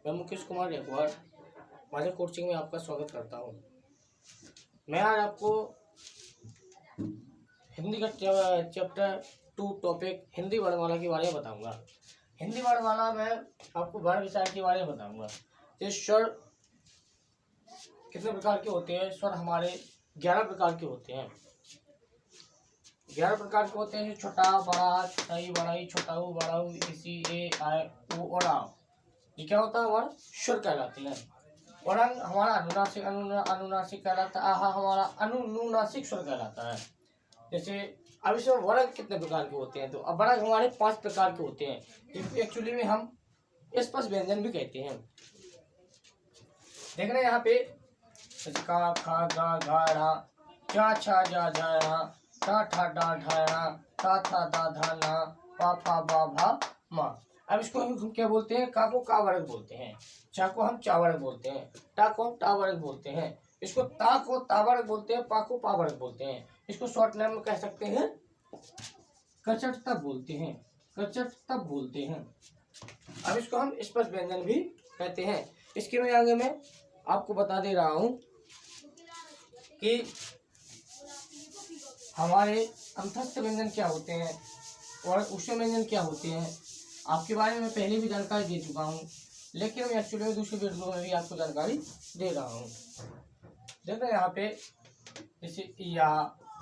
मैं मुकेश कुमार गायकवाड़ माझे कोचिंग में आपका स्वागत करता हूँ। मैं आज आपको हिंदी का चैप्टर 2 टॉपिक हिंदी वर्णमाला के बारे में बताऊंगा। हिंदी वर्णमाला में आपको वर्ण विचार के बारे में बताऊंगा। ये स्वर कितने प्रकार के होते हैं? स्वर हमारे 11 प्रकार के होते हैं। 11 प्रकार के होते हैं। छोटा, बड़ा, छोटाई, बड़ाई, छोटा ऊ, बड़ा ऊ, इसी, ए, आए, ऊ और आ। ये क्या होता है? हमारे स्वर कहलाते हैं। और हमारा अनुनासिक कहलाता है। आहा हमारा अनुनासिक स्वर कहलाता है। जैसे अब इसमें वर्ग कितने प्रकार के होते हैं? तो अब वर्ग हमारे 5 प्रकार के होते हैं, जिसको एक्चुअली में हम स्पर्श व्यंजन भी कहते हैं। देख रहे हैं यहाँ पे का, खा, गा, घा, रा, चा, छा, जा, झा, रा, टा, ठा, डा, ढा, रा, ता, था, दा, धा, ना, पा, फा, बा, भा, मा। अब इसको हम क्या बोलते हैं? का को का वर्ग बोलते हैं, चा को हम चा वर्ग बोलते हैं, टा को हम टा वर्ग बोलते हैं, इसको ता को ता वर्ग बोलते हैं, पा को पा वर्ग बोलते हैं। इसको शॉर्ट नेम में कह सकते हैं कचट तब बोलते हैं, कचट तब बोलते हैं। अब इसको हम स्पर्श व्यंजन भी कहते हैं। इसके में आगे मैं आपको बता दे रहा हूं कि हमारे अंतस्थ व्यंजन क्या होते हैं और ऊष्म व्यंजन क्या होते हैं। आपके बारे में पहले भी जानकारी दे चुका हूँ, लेकिन मैं एक्चुअली में दूसरे वीडियो में भी आपको जानकारी दे रहा हूँ। देखो यहाँ पे जैसे या,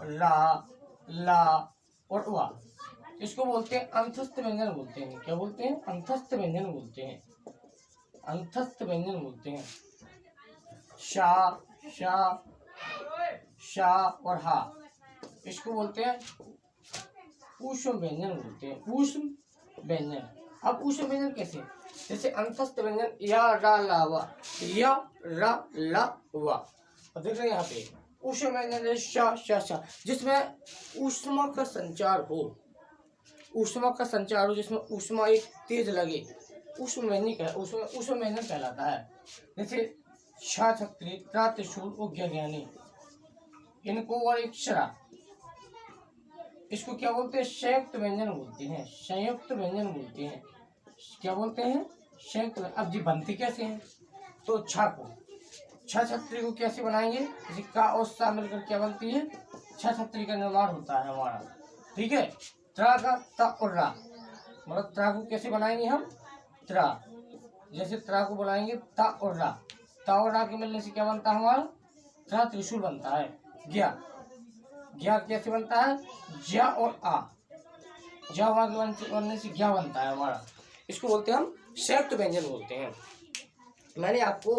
रा, ला और वा, इसको बोलते हैं अंतस्थ व्यंजन बोलते हैं। क्या बोलते हैं? अंतस्थ व्यंजन बोलते हैं, अंतस्थ व्यंजन बोलते हैं। शा, शा, शा और हा, इसको बोलते हैं ऊष्म व्यंजन बोलते हैं, ऊष्म व्यंजन। अब ऊष्म व्यंजन कैसे? जैसे अंतस्थ व्यंजन या, रा, ला, वा, या, रा, ला, वा। और देख रहे हैं यहाँ पे ऊष्म व्यंजन है शा, शा, शा, जिसमें ऊष्मा का संचार हो, ऊष्मा का संचार हो, जिसमें ऊष्मा एक तेज लगे, ऊष्म व्यंजन कहलाता है। जैसे छा, छत्री, त्रा, त्रिशूल और ज्ञानी, इनको और एक शरा, इसको क्या बोलते हैं? संयुक्त व्यंजन बोलते हैं, संयुक्त व्यंजन बोलते हैं। क्या बोलते हैं? संयुक्त। अब जी बनती कैसे हैं? तो छा को, छा छत्री को कैसे बनाएंगे? जैसे का और सा मिलकर क्या बनती है? छा छत्री का निर्माण होता है हमारा। ठीक है। त्रा का ता और रा, मतलब त्रा को कैसे बनाएंगे हम? त्रा, जैसे त्रा को बनाएंगे ता और रा, ता और रा के मिलने से क्या बनता है हमारा? त्रा त्रिशूल बनता है। ज्ञा, ज्ञा कैसे बनता है? ज्या और आ, ज्या बनने से ज्ञा बनता है हमारा। इसको बोलते हैं हम संयुक्त व्यंजन बोलते हैं। मैंने आपको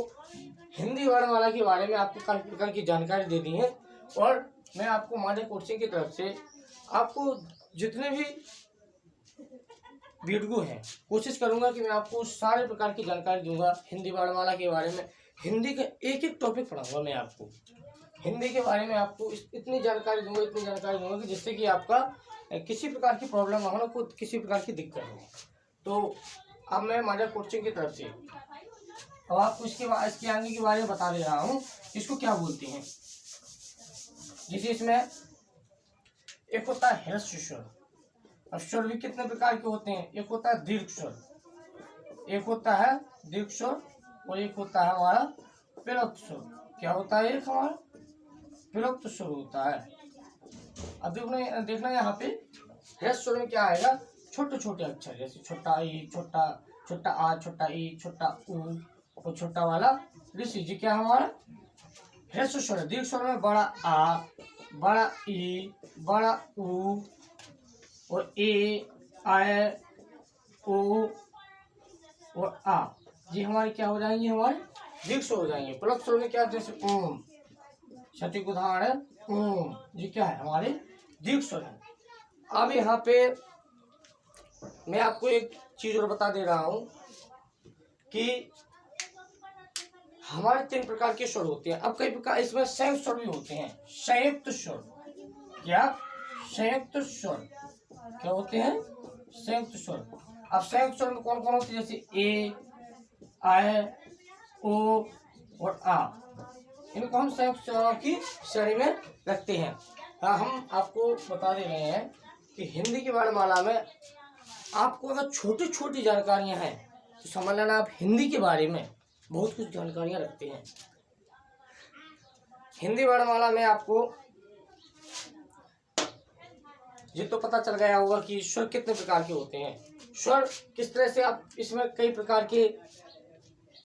हिंदी वर्णमाला के बारे में आपको काफी प्रकार की जानकारी दे दी है, और मैं आपको हमारे कोचिंग की तरफ से आपको जितने भी वीडियो हैं कोशिश करूंगा कि मैं आपको सारे प्रकार की जानकारी दूंगा हिंदी वर्णमाला के बारे में। हिंदी का एक एक टॉपिक पढ़ाऊंगा मैं आपको, हिंदी के बारे में आपको इतनी जानकारी दूंगा कि जिससे कि आपका किसी प्रकार की प्रॉब्लम ना हो, कोई किसी प्रकार की दिक्कत हो। तो अब मैं हमारे कोचिंग की तरफ से अब आपको इसके आगे के बारे में बता दे रहा हूँ। इसको क्या बोलते हैं? जैसे इसमें एक होता है ह्रस्व स्वर। अब स्वर भी कितने प्रकार के होते हैं? एक होता है दीर्घ स्वर, एक होता है दीर्घ स्वर, और एक होता है हमारा विलुप्त स्वर। क्या होता है? एक हमारा विलुप्त स्वर होता है। अब देखना यहाँ पे ह्रस्व स्वर में क्या आएगा? छोटे छोटे अक्षर, जैसे छोटा ई, छोटा आ, छोटा ई, छोटा ऊ और छोटा वाला ऋषि जी, क्या हमारा ह्रस्व स्वर है। दीर्घ स्वर में बड़ा आ, बड़ा ई, बड़ा ऊ और ए, आए, ओ और आ, ये हमारे क्या हो जाएंगे? हमारे दीर्घ स्वर हो जाएंगे। प्लुत स्वर में क्या? जैसे ओम, सटीक उदाहरण है ओम, ये क्या है? हमारे दीर्घ स्वर है। अब यहाँ पे मैं आपको एक चीज और बता दे रहा हूं कि हमारे 3 प्रकार के स्वर होते हैं। अब कई प्रकार इसमें संयुक्त स्वर भी होते हैं। संयुक्त स्वर, क्या? संयुक्त स्वर क्या होते हैं? संयुक्त स्वर। अब संयुक्त स्वर में कौन कौन होते हैं? जैसे ए, आए, ओ और आ, इनको हम संयुक्त स्वरों की श्रेणी में रखते हैं। हाँ, हम आपको बता दे रहे हैं कि हिंदी की वर्णमाला में आपको अगर छोटी छोटी जानकारियां हैं तो समझ लेना आप हिंदी के बारे में बहुत कुछ जानकारियाँ रखते हैं। हिंदी वर्णमाला में आपको ये तो पता चल गया होगा कि स्वर कितने प्रकार के होते हैं। स्वर किस तरह से आप इसमें कई प्रकार के